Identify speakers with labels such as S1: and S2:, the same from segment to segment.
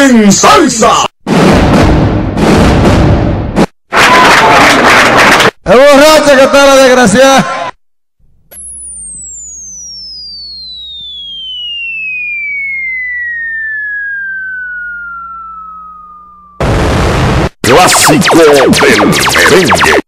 S1: en salsa.
S2: ¡Es borracha que está la desgraciada!
S1: Clásico del merengue.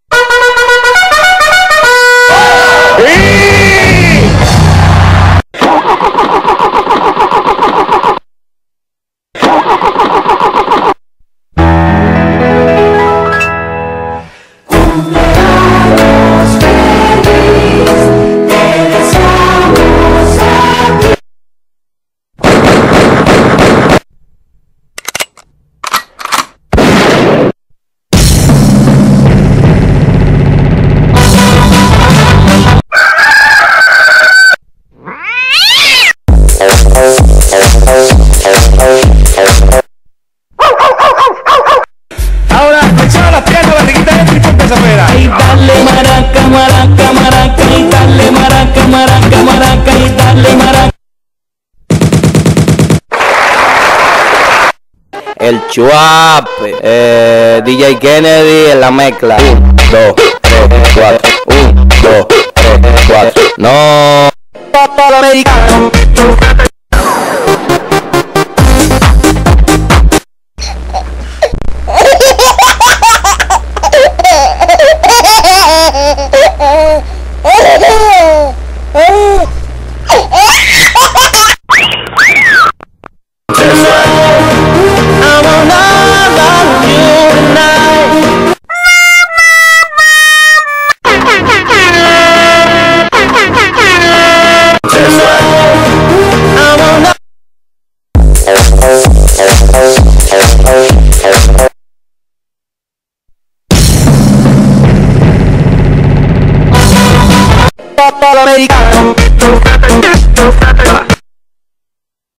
S3: Ahora, echaba las piernas, barriguita de tripo, empieza a pegar.
S4: Y dale maraca, maraca, maraca, y dale maraca, maraca, maraca, y dale maraca.
S5: El Chuape, DJ Kennedy en la mezcla. 1, 2, 3, 4. 1, 2, 3, 4. No. Americano. Americano.